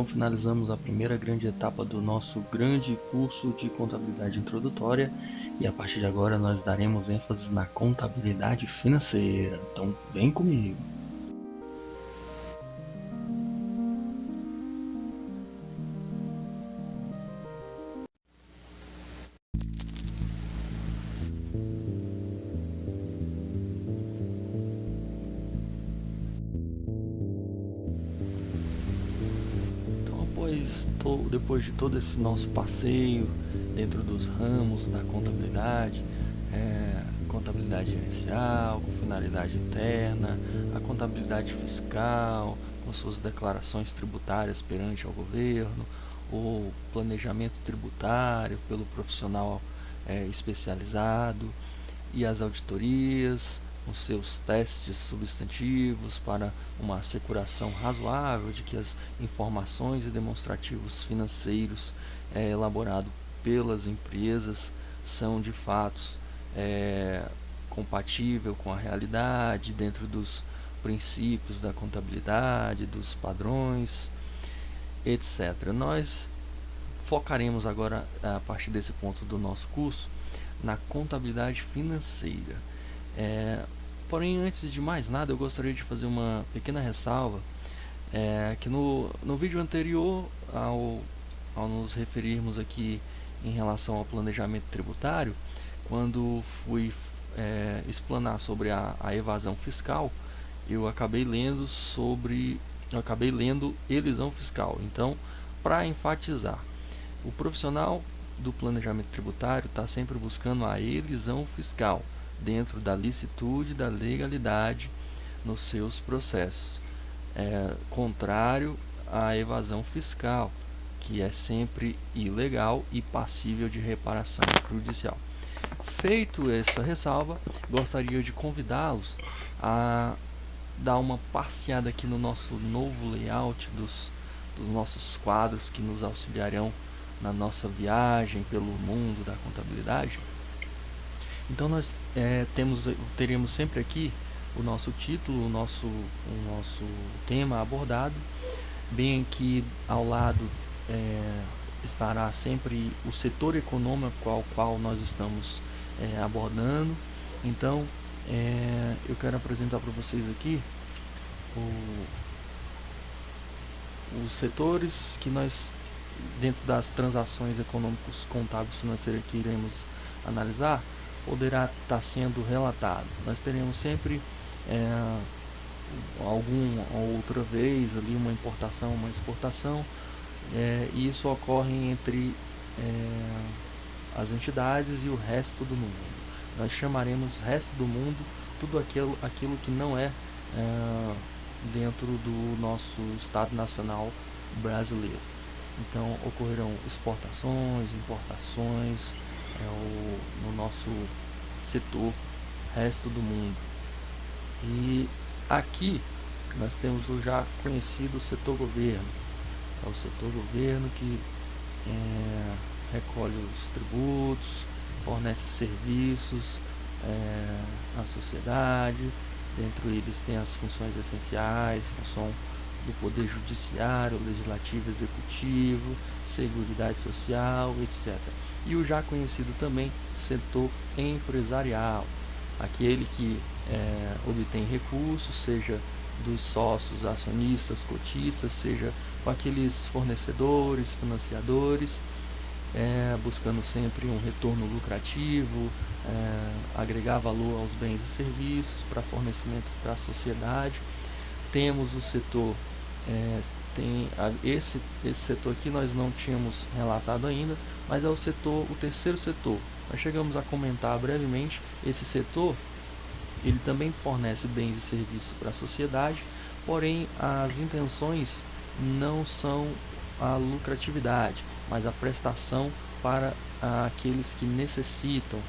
finalizamos a primeira grande etapa do nosso grande curso de contabilidade introdutória e a partir de agora nós daremos ênfase na contabilidade financeira. Então vem comigo! Depois de todo esse nosso passeio dentro dos ramos da contabilidade, contabilidade gerencial, com finalidade interna, a contabilidade fiscal, com suas declarações tributárias perante ao governo, o planejamento tributário pelo profissional especializado e as auditorias, os seus testes substantivos para uma assecuração razoável de que as informações e demonstrativos financeiros elaborados pelas empresas são de fato compatível com a realidade, dentro dos princípios da contabilidade, dos padrões, etc. Nós focaremos agora, a partir desse ponto do nosso curso, na contabilidade financeira. Porém, antes de mais nada, eu gostaria de fazer uma pequena ressalva, que no vídeo anterior, ao nos referirmos aqui em relação ao planejamento tributário, quando fui explanar sobre a evasão fiscal, eu acabei lendo elisão fiscal. Então, para enfatizar, o profissional do planejamento tributário está sempre buscando a elisão fiscal, dentro da licitude e da legalidade nos seus processos, contrário à evasão fiscal, que é sempre ilegal e passível de reparação judicial. Feito essa ressalva, gostaria de convidá-los a dar uma passeada aqui no nosso novo layout dos nossos quadros que nos auxiliarão na nossa viagem pelo mundo da contabilidade. Então nós teremos sempre aqui o nosso título, o nosso tema abordado. Bem aqui ao lado estará sempre o setor econômico ao qual nós estamos abordando. Então eu quero apresentar para vocês aqui os setores que nós, dentro das transações econômicas, contábeis, financeiras que iremos analisar, poderá estar sendo relatado. Nós teremos sempre alguma outra vez ali uma importação, uma exportação, e isso ocorre entre as entidades e o resto do mundo. Nós chamaremos resto do mundo tudo aquilo que não é dentro do nosso Estado Nacional brasileiro. Então ocorrerão exportações, importações no nosso setor resto do mundo. E aqui nós temos o já conhecido setor governo. É o setor governo que recolhe os tributos, fornece serviços à sociedade. Dentro eles tem as funções essenciais, função do poder judiciário, legislativo, executivo, seguridade social, etc. E o já conhecido também setor empresarial, aquele que obtém recursos, seja dos sócios, acionistas, cotistas, seja com aqueles fornecedores, financiadores, buscando sempre um retorno lucrativo, agregar valor aos bens e serviços para fornecimento para a sociedade. Temos o setor, esse setor aqui nós não tínhamos relatado ainda, mas é o terceiro setor. Nós chegamos a comentar brevemente. Esse setor, ele também fornece bens e serviços para a sociedade, porém as intenções não são a lucratividade, mas a prestação para aqueles que necessitam,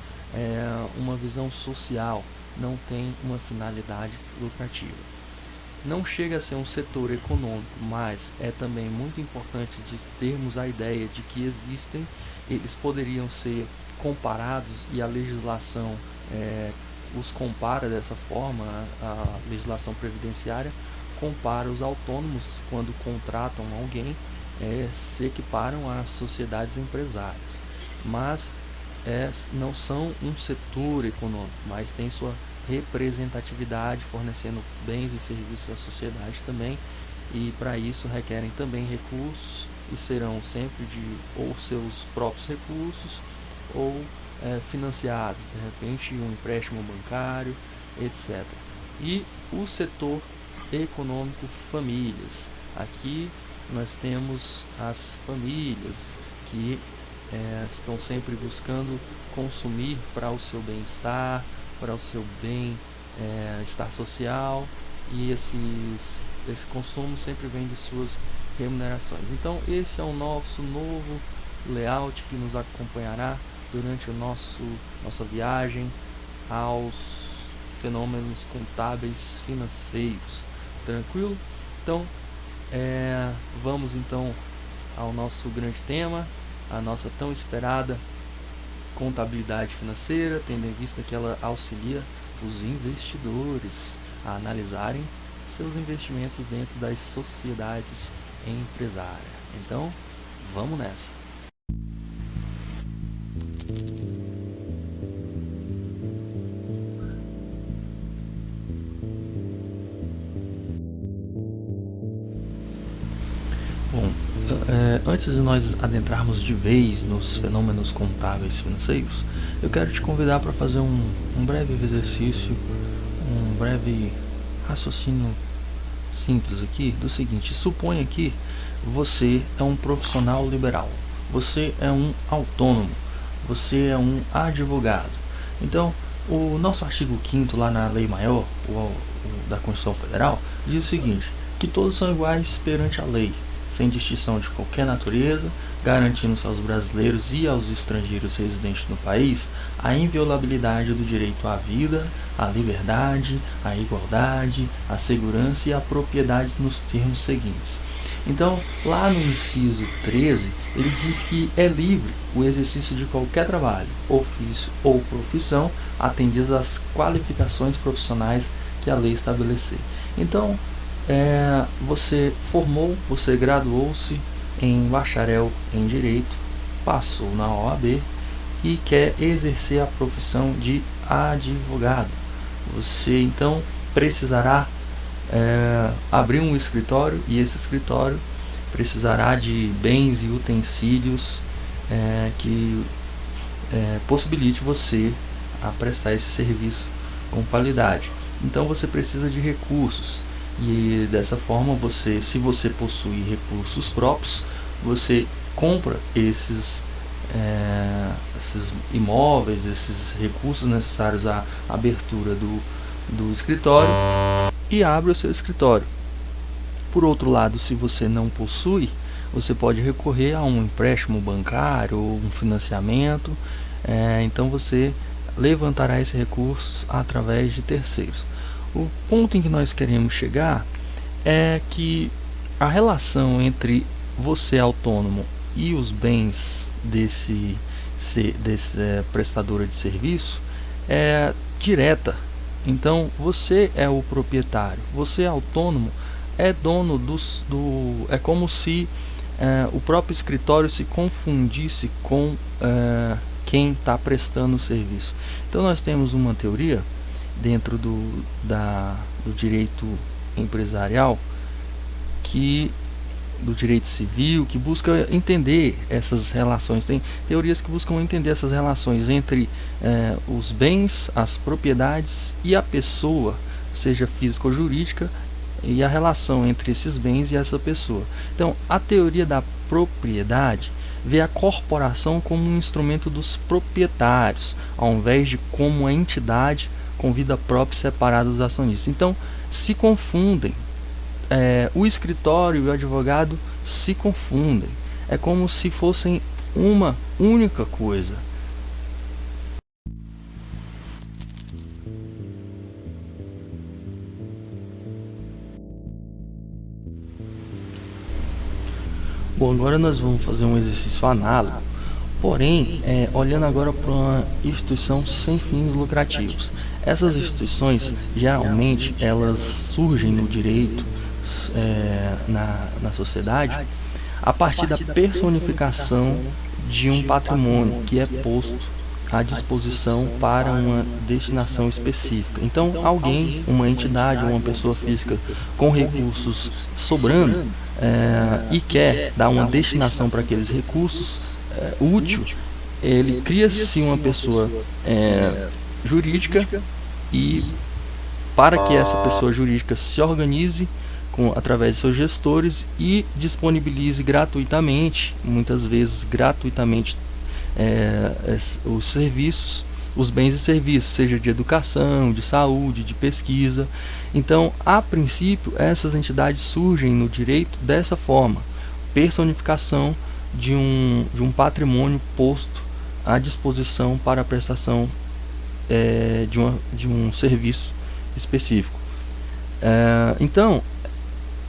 uma visão social, não tem uma finalidade lucrativa. Não chega a ser um setor econômico, mas é também muito importante de termos a ideia de que eles poderiam ser comparados, e a legislação os compara dessa forma. A legislação previdenciária compara os autônomos quando contratam alguém se equiparam às sociedades empresárias, mas não são um setor econômico, mas tem sua representatividade, fornecendo bens e serviços à sociedade também, e para isso requerem também recursos e serão sempre de ou seus próprios recursos ou financiados, de repente um empréstimo bancário, etc. E o setor econômico famílias. Aqui nós temos as famílias que estão sempre buscando consumir para o seu bem-estar, para o seu bem-estar social, e esse consumo sempre vem de suas remunerações. Então esse é o nosso novo layout que nos acompanhará durante nossa viagem aos fenômenos contábeis financeiros. Tranquilo? Então vamos então ao nosso grande tema, a nossa tão esperada contabilidade financeira, tendo em vista que ela auxilia os investidores a analisarem seus investimentos dentro das sociedades empresárias. Então, vamos nessa. Bom, antes de nós adentrarmos de vez nos fenômenos contábeis financeiros, eu quero te convidar para fazer um breve exercício, um breve raciocínio simples aqui, do seguinte: suponha que você é um profissional liberal, você é um autônomo, você é um advogado. Então, o nosso artigo 5º lá na Lei Maior, da Constituição Federal, diz o seguinte: que todos são iguais perante a lei, sem distinção de qualquer natureza, garantindo-se aos brasileiros e aos estrangeiros residentes no país a inviolabilidade do direito à vida, à liberdade, à igualdade, à segurança e à propriedade nos termos seguintes. Então, lá no inciso 13, ele diz que é livre o exercício de qualquer trabalho, ofício ou profissão, atendidas às qualificações profissionais que a lei estabelecer. Então, você você graduou-se em bacharel em Direito, passou na OAB e quer exercer a profissão de advogado. Você então precisará abrir um escritório, e esse escritório precisará de bens e utensílios que possibilite você a prestar esse serviço com qualidade. Então você precisa de recursos, e dessa forma se você possui recursos próprios, você compra esses imóveis, esses recursos necessários à abertura do escritório, e abre o seu escritório. Por outro lado, se você não possui, você pode recorrer a um empréstimo bancário ou um financiamento. Então você levantará esses recursos através de terceiros. O ponto em que nós queremos chegar é que a relação entre você autônomo e os bens desse prestador de serviço é direta. Então você é o proprietário, você autônomo é dono é como se o próprio escritório se confundisse com quem está prestando o serviço. Então nós temos uma teoria dentro do direito empresarial, do direito civil, que busca entender essas relações. Tem teorias que buscam entender essas relações entre os bens, as propriedades e a pessoa, seja física ou jurídica, e a relação entre esses bens e essa pessoa. Então, a teoria da propriedade vê a corporação como um instrumento dos proprietários, ao invés de como uma entidade com vida própria separada dos acionistas. Então, se confundem. O escritório e o advogado se confundem. É como se fossem uma única coisa. Bom, agora nós vamos fazer um exercício análogo, porém, olhando agora para uma instituição sem fins lucrativos. Essas instituições, geralmente, elas surgem no direito, na sociedade, a partir da personificação de um patrimônio que é posto à disposição para uma destinação específica. Então, alguém, uma entidade ou uma pessoa física com recursos sobrando e quer dar uma destinação para aqueles recursos útil, ele cria-se uma pessoa jurídica, e para que essa pessoa jurídica se organize através de seus gestores e disponibilize gratuitamente, muitas vezes gratuitamente, os serviços, os bens e serviços, seja de educação, de saúde, de pesquisa. Então, a princípio, essas entidades surgem no direito dessa forma: personificação de um patrimônio posto à disposição para a prestação de um serviço específico. Então,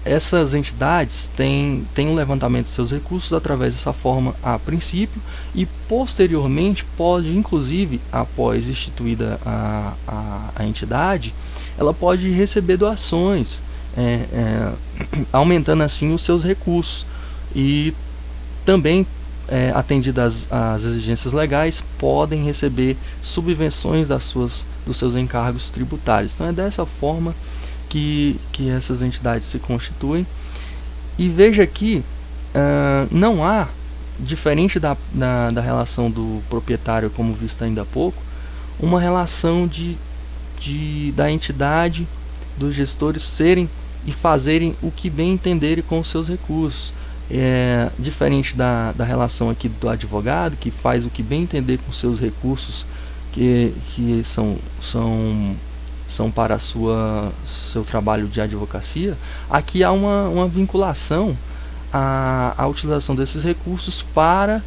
essas entidades têm um levantamento de seus recursos através dessa forma a princípio, e posteriormente pode, inclusive, após instituída a entidade, ela pode receber doações, aumentando assim os seus recursos, e também, atendidas as exigências legais, podem receber subvenções dos seus encargos tributários. Então é dessa forma que essas entidades se constituem. E veja que não há, diferente da relação do proprietário, como visto ainda há pouco, uma relação da entidade, dos gestores serem e fazerem o que bem entenderem com os seus recursos. Diferente da relação aqui do advogado, que faz o que bem entender com seus recursos, que são para seu trabalho de advocacia. Aqui há uma vinculação à utilização desses recursos para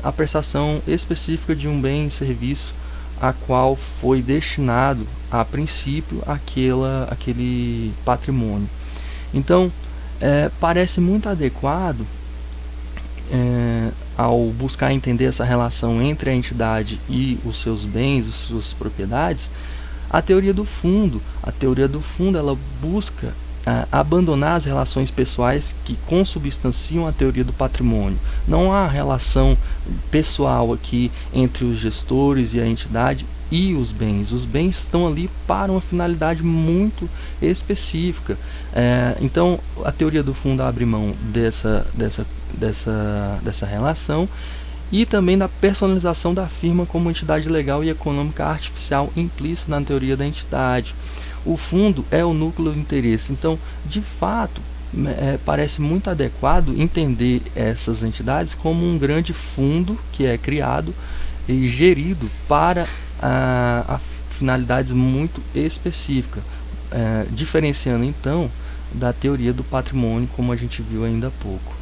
a prestação específica de um bem e serviço a qual foi destinado, a princípio, aquele patrimônio. Então, parece muito adequado, ao buscar entender essa relação entre a entidade e os seus bens, as suas propriedades, a teoria do fundo. A teoria do fundo, ela busca abandonar as relações pessoais que consubstanciam a teoria do patrimônio. Não há relação pessoal aqui entre os gestores e a entidade e os bens. Os bens estão ali para uma finalidade muito específica. Então, a teoria do fundo abre mão dessa relação, e também da personalização da firma como entidade legal e econômica artificial implícita na teoria da entidade. O fundo é o núcleo do interesse. Então, de fato, parece muito adequado entender essas entidades como um grande fundo que é criado e gerido para finalidades muito específicas, diferenciando então da teoria do patrimônio, como a gente viu ainda há pouco.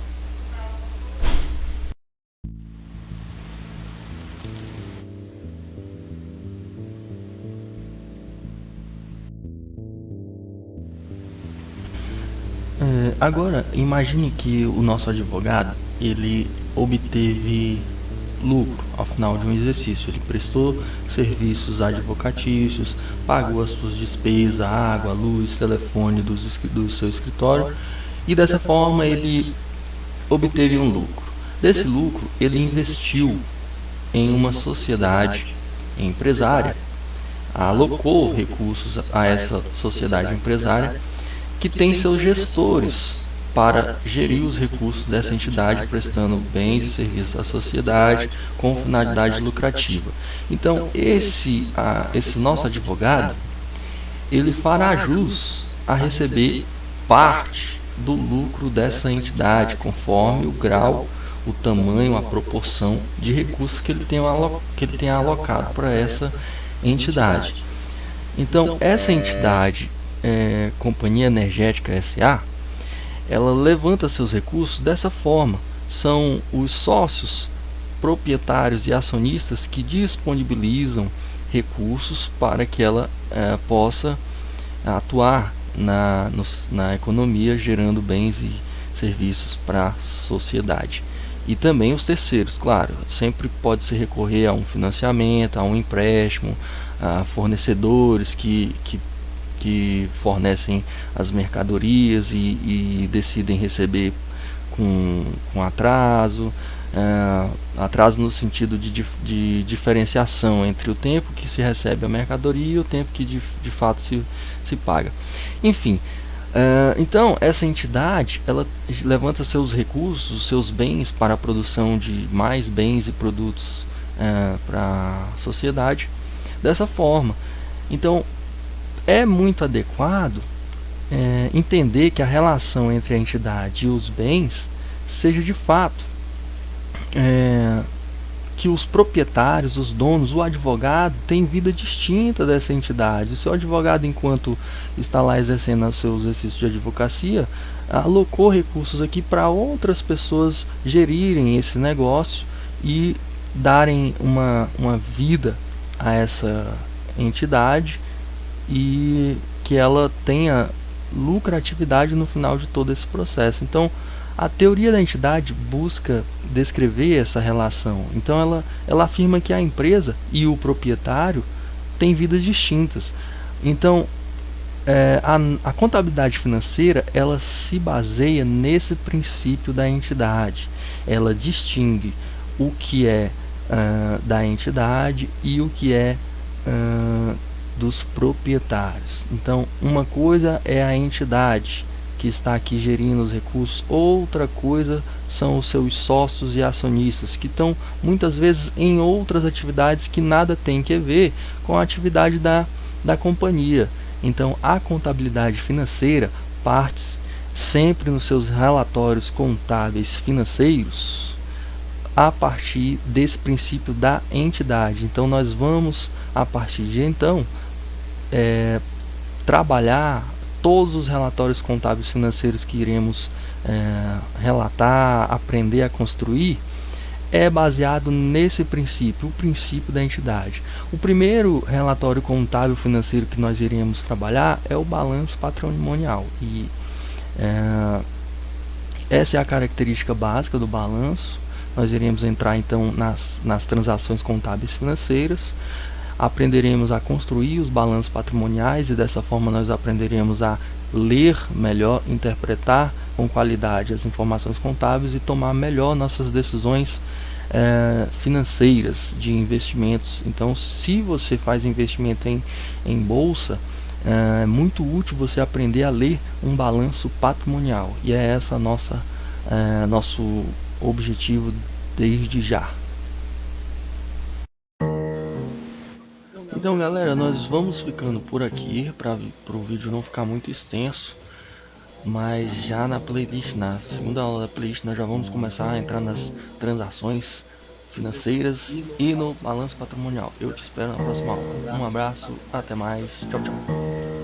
Agora, imagine que o nosso advogado, ele obteve lucro ao final de um exercício. Ele prestou serviços advocatícios, pagou as suas despesas, água, luz, telefone do seu escritório, e dessa forma ele obteve um lucro. Desse lucro, ele investiu em uma sociedade empresária, alocou recursos a essa sociedade empresária, que tem seus gestores para gerir os recursos dessa entidade, prestando bens e serviços à sociedade com finalidade lucrativa. Então, esse nosso advogado, ele fará jus a receber parte do lucro dessa entidade, conforme o grau, o tamanho, a proporção de recursos que ele tenha alocado para essa entidade. Então, essa entidade, Companhia Energética S.A., ela levanta seus recursos dessa forma. São os sócios, proprietários e acionistas que disponibilizam recursos para que ela possa atuar na economia, gerando bens e serviços para a sociedade. E também os terceiros, claro, sempre pode se recorrer a um financiamento, a um empréstimo, a fornecedores que fornecem as mercadorias e decidem receber com atraso, atraso no sentido de diferenciação entre o tempo que se recebe a mercadoria e o tempo que de fato se paga. Enfim, então essa entidade ela levanta seus recursos, seus bens para a produção de mais bens e produtos para a sociedade dessa forma. Então é muito adequado entender que a relação entre a entidade e os bens seja de fato que os proprietários, os donos, o advogado tem vida distinta dessa entidade. O seu advogado, enquanto está lá exercendo o seu exercício de advocacia, alocou recursos aqui para outras pessoas gerirem esse negócio e darem uma vida a essa entidade e que ela tenha lucratividade no final de todo esse processo. Então, a teoria da entidade busca descrever essa relação. Então, ela afirma que a empresa e o proprietário têm vidas distintas. Então, a contabilidade financeira ela se baseia nesse princípio da entidade. Ela distingue o que é da entidade e o que é dos proprietários. Então, uma coisa é a entidade que está aqui gerindo os recursos, outra coisa são os seus sócios e acionistas, que estão muitas vezes em outras atividades que nada tem que ver com a atividade da companhia. Então, a contabilidade financeira parte sempre nos seus relatórios contábeis financeiros a partir desse princípio da entidade. Então, nós vamos, a partir de então, trabalhar todos os relatórios contábeis financeiros que iremos relatar, aprender a construir, é baseado nesse princípio, o princípio da entidade. O primeiro relatório contábil financeiro que nós iremos trabalhar é o balanço patrimonial. E essa é a característica básica do balanço. Nós iremos entrar então nas transações contábeis financeiras. Aprenderemos a construir os balanços patrimoniais e dessa forma nós aprenderemos a ler melhor, interpretar com qualidade as informações contábeis e tomar melhor nossas decisões financeiras de investimentos. Então, se você faz investimento em bolsa, é muito útil você aprender a ler um balanço patrimonial, e é essa nosso objetivo desde já. Então, galera, nós vamos ficando por aqui para o vídeo não ficar muito extenso, mas já na playlist, na segunda aula da playlist, nós já vamos começar a entrar nas transações financeiras e no balanço patrimonial. Eu te espero na próxima aula. Um abraço, até mais, tchau, tchau.